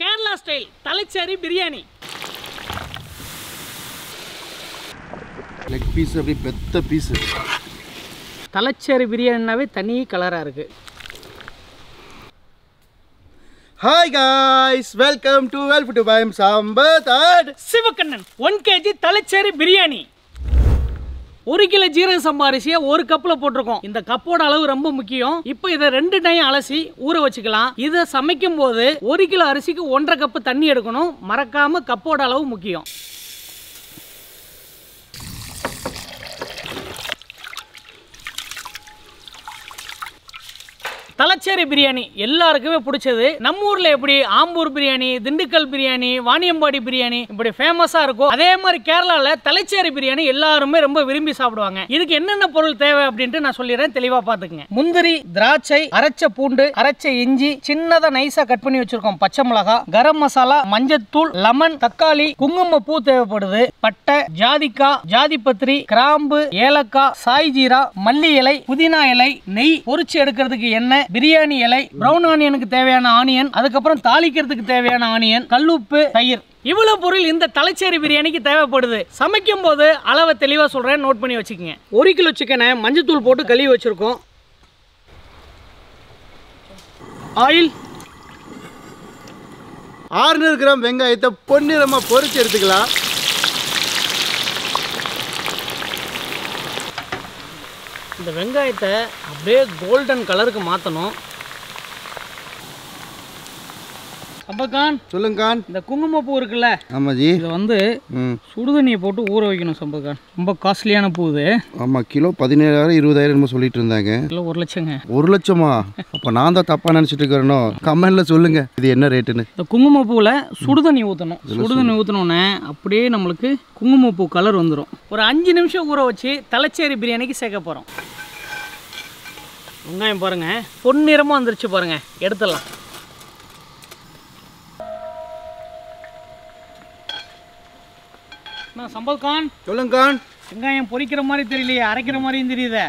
Kerala style Talacheri biryani. Leg piece அப்படி பெத்த piece. Talacheri biryaniனாவே தனி கலரா இருக்கு. Hi guys, welcome to Welfare to Buyam Sambath and Sivakannan 1 kg Talacheri biryani. 1 kilo ஜீரக சம்பா அரிசியை ஒரு கப்ல போட்டுருக்கோம். இந்த கப்போட அளவு ரொம்ப முக்கியம். இப்போ இதை 2 டைம் அலசி ஊற வச்சுக்கலாம். இதை சமைக்கும் போது 1 கிலோ அரிசிக்கு 1.5 கப் தண்ணி எடுக்கணும். மறக்காம கப்போட அளவு முக்கியம். Talacheri biryani எல்லாருக்குமே பிடிச்சது. நம்ம ஊர்ல எப்படி ஆம்பூர் பிரியாணி, திண்டுக்கல் பிரியாணி, வாணியம்பாடி பிரியாணி இப்படி ஃபேமஸா இருக்கும். அதே மாதிரி கேரளால Talacheri பிரியாணி எல்லாருமே ரொம்ப விரும்பி சாப்பிடுவாங்க. இதுக்கு என்னென்ன பொருள் தேவை அப்படின்ட்டு நான் சொல்லிடுறேன், தெளிவா பாத்துக்கங்க. முந்திரி, திராட்சை, அரைச்ச பூண்டு, அரைச்ச இஞ்சி, சின்னதா நைஸா கட் பண்ணி வச்சிருக்கோம். பச்சை மிளகாய், கரம் மசாலா, மஞ்சத்தூள், லெமன், தக்காளி, குங்குமப்பூ தேவைப்படுது. பட்டை, ஜாதிக்காய், ஜாதிபத்திரி, கிராம்பு, ஏலக்காய், சாய் ஜீரா, மல்லி இலை, புதினா இலை, நெய், பொரிச்சு எடுக்கிறதுக்கு எண்ணெய், பிரியாணி இலை, பிரவுன் ஆனியனுக்கு தேவையான ஆனியன், அதுக்கப்புறம் தாளிக்கிறதுக்கு தேவையான ஆனியன், கல்லுப்பு, தயிர். இவ்வளவு பொருள் இந்த Talacheri பிரியாணிக்கு தேவைப்படுது. சமைக்கும் போது அளவை தெளிவா சொல்றேன், நோட் பண்ணி வச்சுக்கோங்க. 1 கிலோ சிக்கனை மஞ்சத்தூள் போட்டு கழுவி வச்சிருக்கோம். ஆயில், 600 கிராம் வெங்காயத்தை பொன்னிறமா பொரிச்சு எடுத்துக்கலாம். இந்த வெங்காயத்தை அப்படியே கோல்டன் கலருக்கு மாற்றணும். சம்பத்கான், சொல்லுங்கான். இந்த குங்குமப்பூ இருக்குல்ல, ஆமாம் ஜி, இதை வந்து சுடுதண்ணியை போட்டு ஊற வைக்கணும். சம்பத்கான், ரொம்ப காஸ்ட்லியான பூ இது. ஆமாம், கிலோ 17,000 20,000 சொல்லிட்டு இருந்தாங்க. கிலோ 1 லட்சங்க. 1 லட்சமா? அப்போ நான் தான் தப்பாக நினச்சிட்டு இருக்கிறேனோ? கமெண்ட்ல சொல்லுங்க இது என்ன ரேட்டுன்னு. இந்த குங்குமப்பூவில் சுடுதண்ணி ஊற்றணும். சுடுதண்ணி ஊற்றினோன்னே அப்படியே நம்மளுக்கு குங்குமப்பூ கலர் வந்துடும். ஒரு 5 நிமிஷம் ஊற வச்சு Talacheri பிரியாணிக்கு சேர்க்க போகிறோம். வெங்காயம் பாருங்க, பொன்னிறமாக வந்துருச்சு பாருங்க, எடுத்துடலாம். சம்பத்கான், சொல்லுங்கான். வெங்காயம் பொரிக்கிற மாதிரி தெரியலையே, அரைக்கிற மாதிரியும் தெரியுதே.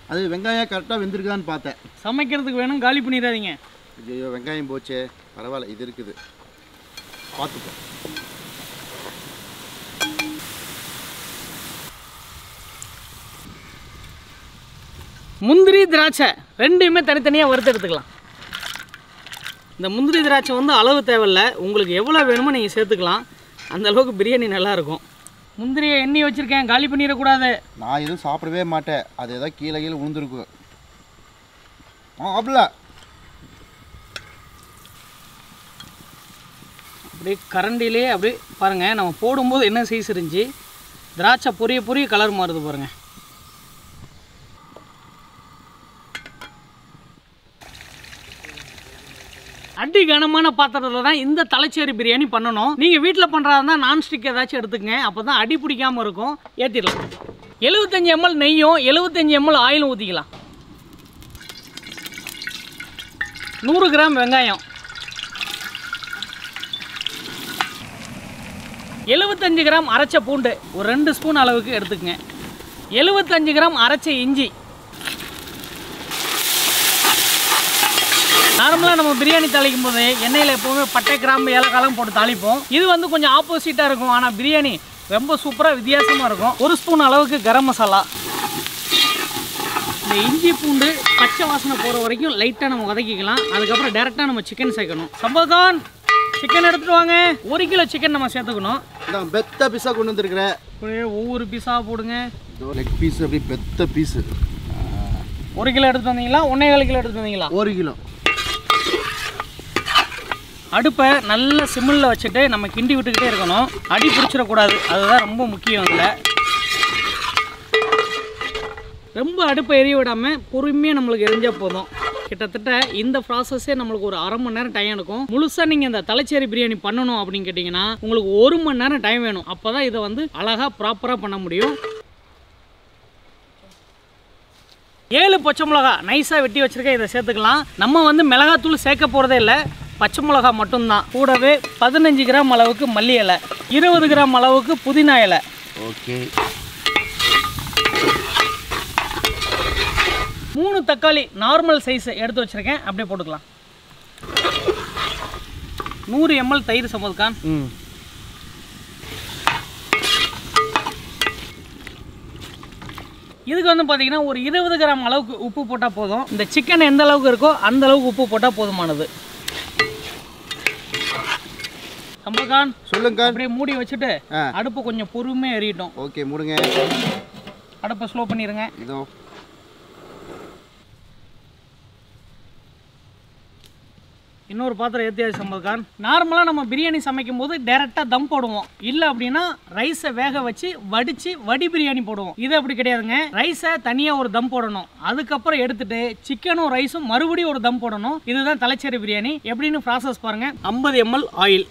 அது வெங்காயம் கரெக்டாக வெந்திருக்கான்னு பார்த்தேன். சமைக்கிறதுக்கு வேணும், காலி பண்ணிடாதீங்க. ஐயோ, வெங்காயம் போச்சே. பரவாயில்ல, இது இருக்குது, பார்த்துப்போம். முந்திரி, திராட்சை ரெண்டையுமே தனித்தனியாக வறுத்து எடுத்துக்கலாம். இந்த முந்திரி திராட்சை வந்து அளவு தேவையில்லை, உங்களுக்கு எவ்வளோ வேணுமோ நீங்கள் சேர்த்துக்கலாம். அந்த அளவுக்கு பிரியாணி நல்லாயிருக்கும். முந்திரியை எண்ணெய் வச்சுருக்கேன், காலி பண்ணிடக்கூடாது. நான் எதுவும் சாப்பிடவே மாட்டேன், அது ஏதாவது கீழே விழுந்துருக்கும். அப்படில அப்படியே கரண்டிலே அப்படியே பாருங்கள், நம்ம போடும்போது என்ன சைஸ் இருந்துச்சு, திராட்சை பொரிய பொரிய கலர் மாறுது பாருங்கள். அடி கனமான பாத்திரத்தில் தான் இந்த Talacheri பிரியாணி பண்ணணும். நீங்கள் வீட்டில் பண்ணுறதா இருந்தால் நான்ஸ்டிக் ஏதாச்சும் எடுத்துக்கங்க, அப்போ தான் அடி பிடிக்காமல் இருக்கும். ஏற்றிடலாம். 75 ml நெய்யும் 75 ml ஆயிலும் ஊற்றிக்கலாம். 100 கிராம் வெங்காயம், 75 கிராம் அரைச்ச பூண்டு ஒரு 2 ஸ்பூன் அளவுக்கு எடுத்துக்கங்க. 75 கிராம் அரைச்ச இஞ்சி. நார்மலாக நம்ம பிரியாணி தாளிக்கும் போது எண்ணெயில் எப்போவுமே பட்டை, கிராம்பு, ஏலக்காய் போட்டு தாளிப்போம். இது வந்து கொஞ்சம் ஆப்போசிட்டாக இருக்கும், ஆனால் பிரியாணி ரொம்ப சூப்பராக வித்தியாசமாக இருக்கும். 1 ஸ்பூன் அளவுக்கு கரம் மசாலா. இந்த இஞ்சி பூண்டு பச்சை வாசனை போகிற வரைக்கும் லைட்டாக நம்ம வதக்கிக்கலாம். அதுக்கப்புறம் டேரெக்டாக நம்ம சிக்கன் சேர்க்கணும். சம்பத்கான், சிக்கன் எடுத்துகிட்டு வாங்க. 1 கிலோ சிக்கன் நம்ம சேர்த்துக்கணும். பெத்த பீஸாக கொண்டு வந்துருக்குறேன். ஒவ்வொரு பீஸாக போடுங்க. லெக் பீஸ் அப்படி பெத்த பீஸு. 1 கிலோ எடுத்துகிட்டு வந்தீங்களா, 1.25 கிலோ எடுத்துகிட்டு வந்தீங்களா? 1 கிலோ. அடுப்பை நல்ல சிம்மில் வச்சுட்டு நம்ம கிண்டி விட்டுக்கிட்டே இருக்கணும். அடி பிடிச்சிடக்கூடாது, அதுதான் ரொம்ப முக்கியம். இதில் ரொம்ப அடுப்பை எரிய விடாமல் பொறுமையாக நம்மளுக்கு எரிஞ்சால் போதும். கிட்டத்தட்ட இந்த ப்ராசஸே நம்மளுக்கு ஒரு 1/2 மணி நேரம் டைம் எடுக்கும். முழுசாக நீங்கள் இந்த Talacheri பிரியாணி பண்ணணும் அப்படின்னு கேட்டிங்கன்னா உங்களுக்கு 1 மணி நேரம் டைம் வேணும். அப்போ தான் இதை வந்து அழகாக ப்ராப்பராக பண்ண முடியும். 7 பச்சை மிளகா நைஸாக வெட்டி வச்சுருக்கேன், இதை சேர்த்துக்கலாம். நம்ம வந்து மிளகாத்தூள் சேர்க்க போகிறதே இல்லை, பச்சை மிளகா மட்டும்தான். கூடவே 15 கிராம் அளவுக்கு மல்லி இலை, 20 கிராம் அளவுக்கு புதினா இலை. ஓகே, 3 தக்காளி நார்மல் சைஸ் எடுத்து வச்சிருக்கேன், அப்படியே போட்டுக்கலாம். 100 ml தயிர் சம்பத் கான். இதுக்கு வந்து பார்த்தீங்கன்னா ஒரு 20 கிராம் அளவுக்கு உப்பு போட்டால் போதும். இந்த சிக்கன் எந்த அளவுக்கு இருக்கோ அந்த அளவுக்கு உப்பு போட்டால் போதுமானது. சம்பத்கான் சொல்லுங்க. அப்படியே மூடி வச்சுட்டு அடுப்பு கொஞ்சம் பொறுமையாக எரியட்டும். ஓகே, மூடுங்க. அடுப்பை ஸ்லோ பண்ணிடுங்க. இதோ இன்னொரு பாத்திரம் ஏற்றியாச்சு சம்பத்கான். நார்மலாக நம்ம பிரியாணி சமைக்கும் போது டேரெக்டாக தம் போடுவோம். இல்லை அப்படின்னா ரைஸை வேக வச்சு வடித்து வடி பிரியாணி போடுவோம். இது அப்படி கிடையாதுங்க. ரைஸை தனியாக ஒரு தம் போடணும். அதுக்கப்புறம் எடுத்துட்டு சிக்கனும் ரைஸும் மறுபடியும் ஒரு தம் போடணும். இதுதான் தலைச்சேரி பிரியாணி. எப்படின்னு ப்ராசஸ் பாருங்கள். 50 ml ஆயில்,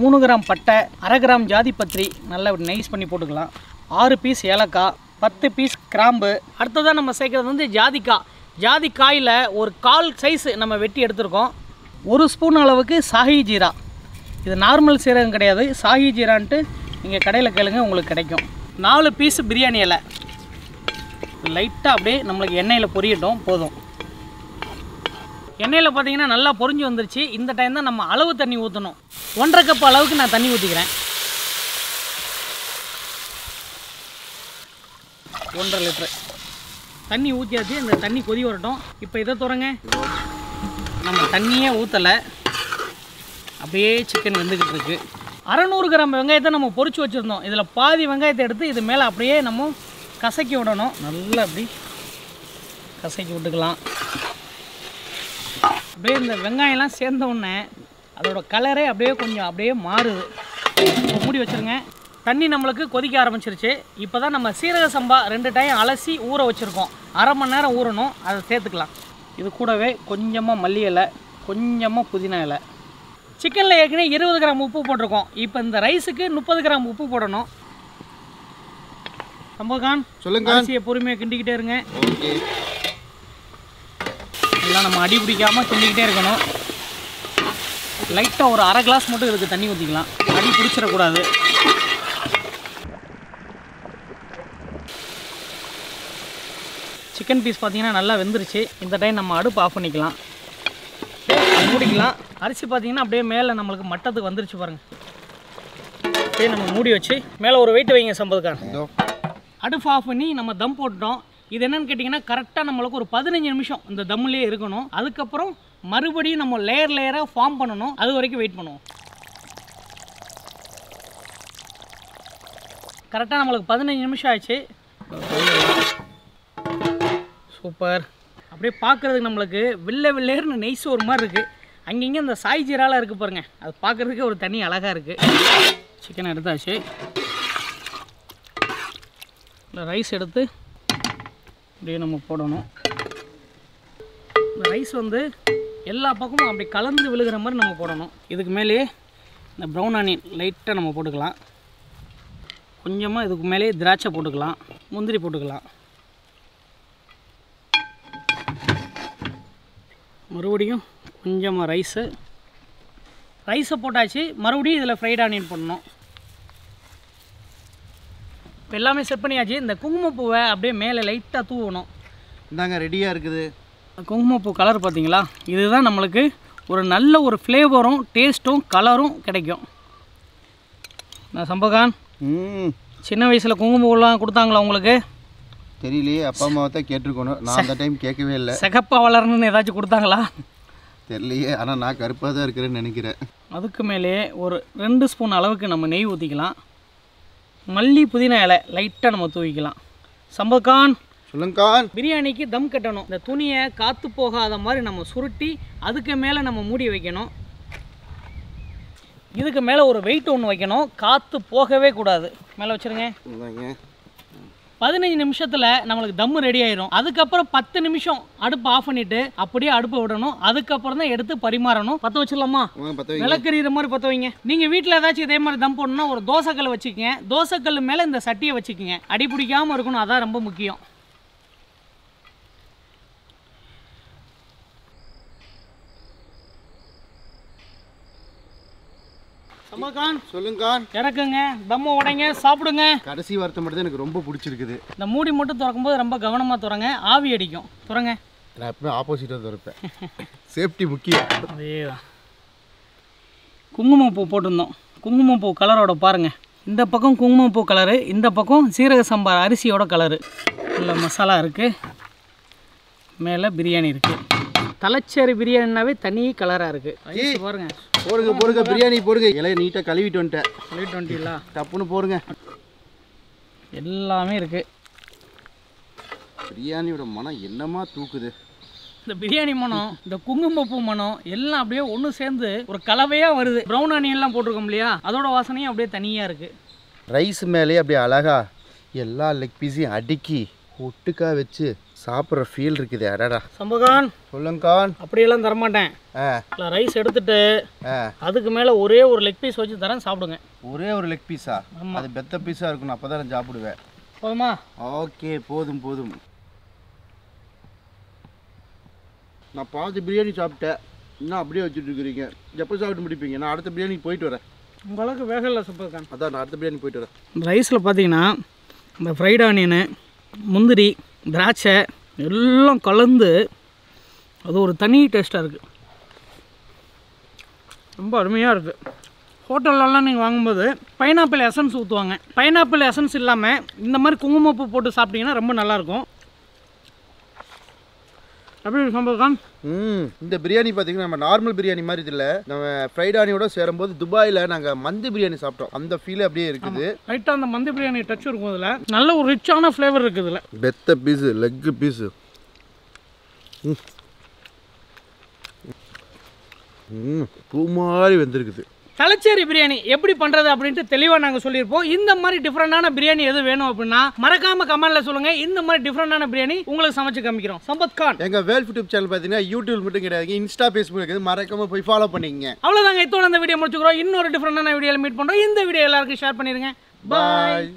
3 கிராம் பட்டை, 1/2 கிராம் ஜாதிபத்திரி நல்லா இப்படி நைஸ் பண்ணி போட்டுக்கலாம். 6 பீஸ் ஏலக்காய், 10 பீஸ் கிராம்பு. அடுத்ததான் நம்ம சேர்க்குறது வந்து ஜாதிக்காய். ஜாதிக்காயில் ஒரு 1/4 சைஸ் நம்ம வெட்டி எடுத்துருக்கோம். 1 ஸ்பூன் அளவுக்கு சாஹி ஜீரா. இது நார்மல் சீரகம் கிடையாது, சாஹி ஜீரான்ட்டு நீங்கள் கடையில் கேளுங்க, உங்களுக்கு கிடைக்கும். 4 பீஸ் பிரியாணி இலை லைட்டாக அப்படியே நம்மளுக்கு எண்ணெயில் பொரியட்டும். போதும். எண்ணெயில் பார்த்தீங்கன்னா நல்லா பொரிஞ்சு வந்துருச்சு. இந்த டைம் தான் நம்ம அளவு தண்ணி ஊற்றணும். 1.5 கப் அளவுக்கு நான் தண்ணி ஊற்றிக்கிறேன். 1.5 லிட்டரு தண்ணி ஊற்றியாச்சு. இந்த தண்ணி கொதி வரட்டும். இப்போ இதை தொடங்க. நம்ம தண்ணியே ஊற்றலை, அப்படியே சிக்கன் வெந்துக்கிட்டு இருக்கு. 600 கிராம் வெங்காயத்தை நம்ம பொரிச்சு வச்சுருந்தோம். இதில் பாதி வெங்காயத்தை எடுத்து இது மேலே அப்படியே நம்ம கசக்கி விடணும். நல்லா அப்படி கசக்கி விட்டுக்கலாம். அப்படியே இந்த வெங்காயம்லாம் சேர்ந்த உடனே அதோட கலரே அப்படியே கொஞ்சம் அப்படியே மாறுது. மூடி வச்சுருங்க. தண்ணி நம்மளுக்கு கொதிக்க ஆரம்பிச்சிருச்சு. இப்போ தான் நம்ம சீரக சம்பா 2 டைம் அலசி ஊற வச்சுருக்கோம். 1/2 மணி நேரம் ஊறணும். அதை சேர்த்துக்கலாம். இது கூடவே கொஞ்சமாக மல்லி இலை, கொஞ்சமாக புதினா இலை. சிக்கனில் ஏற்கனவே 20 கிராம் உப்பு போட்டிருக்கோம். இப்போ இந்த ரைஸுக்கு 30 கிராம் உப்பு போடணும். சம்பத்கான் சொல்லுங்க. அரிசியை பொறுமையாக கிண்டிக்கிட்டே இருங்க. ஓகே, எல்லாம் நம்ம அடி பிடிக்காமல் கிண்டிக்கிட்டே இருக்கணும். லைட்டாக ஒரு 1/2 கிளாஸ் மட்டும் இதுக்கு தண்ணி ஊற்றிக்கலாம். அடி பிடிச்சிடக்கூடாது. சிக்கன் பீஸ் பார்த்தீங்கன்னா நல்லா வெந்துருச்சு. இந்த டைம் நம்ம அடுப்பு ஆஃப் பண்ணிக்கலாம், மூடிக்கலாம். அரிசி பார்த்தீங்கன்னா அப்படியே மேலே நம்மளுக்கு மட்டத்துக்கு வந்துருச்சு பாருங்கள். அப்படியே நம்ம மூடி வச்சு மேலே ஒரு வெயிட் வைங்க சம்பத்கான். அடுப்பு ஆஃப் பண்ணி நம்ம தம் போட்டுட்டோம். இது என்னென்னு கேட்டிங்கன்னா கரெக்டாக நம்மளுக்கு ஒரு 15 நிமிஷம் இந்த தம்லேயே இருக்கணும். அதுக்கப்புறம் மறுபடியும் நம்ம லேயராக ஃபார்ம் பண்ணணும். அது வரைக்கும் வெயிட் பண்ணுவோம். கரெக்டாக நம்மளுக்கு 15 நிமிஷம் ஆச்சு. சூப்பர். அப்படியே பார்க்குறதுக்கு நம்மளுக்கு வெள்ளேர்னு நெய்ஸ் ஒரு மாதிரி இருக்குது. அங்கங்கே இந்த சாய் ஜீராலாம் இருக்குது பாருங்கள். அது பார்க்குறதுக்கு ஒரு தனி அழகாக இருக்குது. சிக்கன் எடுத்தாச்சு. இல்லை ரைஸ் எடுத்து அப்படியே நம்ம போடணும். இந்த ரைஸ் வந்து எல்லா பக்கமும் அப்படி கலந்து விழுகிற மாதிரி நம்ம போடணும். இதுக்கு மேலேயே இந்த ப்ரௌன் ஆனியன் லைட்டாக நம்ம போட்டுக்கலாம். கொஞ்சமாக இதுக்கு மேலேயே திராட்சை போட்டுக்கலாம், முந்திரி போட்டுக்கலாம். மறுபடியும் கொஞ்சமாக ரைஸை போட்டாச்சு. மறுபடியும் இதில் ஃப்ரைட் ஆனியன் போடணும். இப்போ எல்லாமே செட் பண்ணியாச்சு. இந்த குங்குமப்பூவை அப்படியே மேலே லைட்டாக தூவணும். இந்தாங்க ரெடியாக இருக்குது. குங்குமப்பூ கலர் பார்த்தீங்களா? இதுதான் நம்மளுக்கு ஒரு நல்ல ஒரு ஃப்ளேவரும் டேஸ்ட்டும் கலரும் கிடைக்கும். நான் சம்பத்கான், சின்ன வயசில் குங்குமப்பூலாம் கொடுத்தாங்களா உங்களுக்கு? தெரியலையே, அப்பா அம்மாவை தான் கேட்டிருக்கணும். நான் அந்த டைம் கேட்கவே இல்லை. சிகப்பா வளரணும்னு ஏதாச்சும் கொடுத்தாங்களா? தெரியலையே, ஆனால் நான் கருப்பாக தான் இருக்கிறேன்னு நினைக்கிறேன். அதுக்கு மேலே ஒரு 2 ஸ்பூன் அளவுக்கு நம்ம நெய் ஊற்றிக்கலாம். மல்லி புதினா இலை லைட்டாக நம்ம தூவிக்கலாம். சம்பத்கான் சொல்லுங்கான். பிரியாணிக்கு தம் கட்டணும். இந்த துணியை காற்று போகாத மாதிரி நம்ம சுருட்டி அதுக்கு மேலே நம்ம மூடி வைக்கணும். இதுக்கு மேலே ஒரு வெயிட் ஒன்று வைக்கணும். காற்று போகவே கூடாது. மேலே வச்சுருங்க. 15 நிமிஷத்தில் நம்மளுக்கு தம்மு ரெடி ஆயிரும். அதுக்கப்புறம் 10 நிமிஷம் அடுப்பு ஆஃப் பண்ணிவிட்டு அப்படியே அடுப்பை விடணும். அதுக்கப்புறம் தான் எடுத்து பரிமாறணும். பற்ற வச்சிடலாமா? விளக்கறிகிற மாதிரி பற்ற வைங்க. நீங்கள் வீட்டில் ஏதாச்சும் இதே மாதிரி தம் போடணும்னா ஒரு தோசைக்கல் வச்சுக்கோங்க. தோசைக்கல் மேலே இந்த சட்டியை வச்சுக்கோங்க. அடி பிடிக்காமல் இருக்கணும், அதான் ரொம்ப முக்கியம். சம்பத்கான் சொல்லுங்கான். இறக்குங்க, தம்ம உடைங்க, சாப்பிடுங்க. கடைசி வார்த்தை மட்டும் தான் எனக்கு ரொம்ப பிடிச்சிருக்குது. இந்த மூடி மட்டும் திறக்கும்போது ரொம்ப கவனமாக திறங்க, ஆவி அடிக்கும். திறங்க. நான் எப்பவுமே ஆப்போசிட்டாக திறப்பேன். சேஃப்டி முக்கியம். அதேதான். குங்குமப்பூ போட்டிருந்தோம். குங்குமப்பூ கலரோட பாருங்கள். இந்த பக்கம் குங்குமப்பூ கலரு, இந்த பக்கம் சீரக சம்பா அரிசியோட கலரு. உள்ள மசாலா இருக்குது, மேலே பிரியாணி இருக்குது. தலைச்சேரி பிரியாணினாவே தனி கலராக இருக்குது. பாருங்கள், போடுங்க பிரியாணி போடுங்க. இலையை நீட்டாக கழுவிட்டு வந்துட்டேன். கழுவிட்டு வந்துட்டீங்களா? டப்புன்னு போடுங்க. எல்லாமே இருக்குது. பிரியாணியோட மனம் என்னமா தூக்குது. இந்த பிரியாணி மனம், இந்த குங்குமப்பூ மனம் எல்லாம் அப்படியே ஒன்று சேர்ந்து ஒரு கலவையாக வருது. ப்ரௌன் ஆனியன்லாம் போட்டிருக்கோம் இல்லையா, அதோட வாசனையும் அப்படியே தனியாக இருக்குது. ரைஸ் மேலேயே அப்படியே அழகா எல்லா லெக் பீஸையும் அடுக்கி ஒட்டுக்கா வச்சு சாப்பிட்ற ஃபீல் இருக்குது. அடடா சம்பகான் சொல்லுங்கான். அப்படியெல்லாம் தரமாட்டேன். இல்லை, ரைஸ் எடுத்துட்டு அதுக்கு மேலே ஒரே ஒரு லெக் பீஸ் வச்சு தரேன், சாப்பிடுங்க. ஒரே ஒரு லெக் பீஸா? அது பெத்த பீஸாக இருக்கணும், அப்போ தான் நான் சாப்பிடுவேன். போதுமா? ஓகே, போதும். நான் பாதி பிரியாணி சாப்பிட்டேன், இன்னும் அப்படியே வச்சுட்டு இருக்கிறீங்க. எப்போ சாப்பிட்டு முடிப்பீங்க? நான் அடுத்த பிரியாணிக்கு போயிட்டு வரேன். உங்களுக்கு வேக இல்லை சம்பகான். அதான் நான் அடுத்த பிரியாணி போயிட்டு வரேன். இந்த ரைஸில் பார்த்தீங்கன்னா இந்த ஃப்ரைட் ஆனியனு, முந்திரி, திராட்சை எல்லாம் கலந்து அது ஒரு தனி டேஸ்ட்டாக இருக்குது. ரொம்ப அருமையாக இருக்குது. ஹோட்டல்லலாம் நீங்கள் வாங்கும்போது பைனாப்பிள் எசன்ஸ் ஊற்றுவாங்க. பைனாப்பிள் எசன்ஸ் இல்லாமல் இந்த மாதிரி குங்குமப்பூ போட்டு சாப்பிட்டீங்கன்னா ரொம்ப நல்லாயிருக்கும். அப்படி சம்பகான். இந்த பிரியாணி பார்த்தீங்கன்னா நம்ம நார்மல் பிரியாணி மாதிரி இல்லை. நம்ம ஃப்ரைட் ஆனியோட சேரும்போது துபாயில் நாங்கள் மந்தி பிரியாணி சாப்பிட்டோம். அந்த ஃபீல் அப்படியே இருக்குது. ரைட்டாக அந்த மந்தி பிரியாணி டச் இருக்கும். இதில் நல்ல ஒரு ரிச்சான ஃப்ளேவர் இருக்குது. இதில் பெத்த பீஸு, லெக் பீஸு. பூ மாதிரி வெந்திருக்குது. தலைச்சேரி பிரியாணி எப்படி பண்ணுறது அப்படின்ட்டு தெளிவாக நாங்கள் சொல்லியிருப்போம். இந்த மாதிரி டிஃப்ரெண்டான பிரியாணி எது வேணும் அப்படின்னா மறக்காம கமெண்ட்ல சொல்லுங்கள். இந்த மாதிரி டிஃப்ரெண்டான பிரியாணி உங்களுக்கு சமைச்சு காமிக்கிறோம். சம்பத் கான். எங்கள் வேல் யூடியூப் சேனல் பார்த்தீங்கன்னா யூடியூப் மட்டும் கிடையாது, இன்ஸ்டா ஃபேஸ்புக் இருக்குது. மறக்காம போய் ஃபாலோ பண்ணிக்கங்க. அவ்வளோதாங்க, இதோட இந்த வீடியோ முடிச்சுக்கிறோம். இன்னொரு டிஃப்ரெண்டான வீடியோவில் மீட் பண்ணுறோம். இந்த வீடியோ எல்லாருக்கும் ஷேர் பண்ணிடுங்க. பாய்.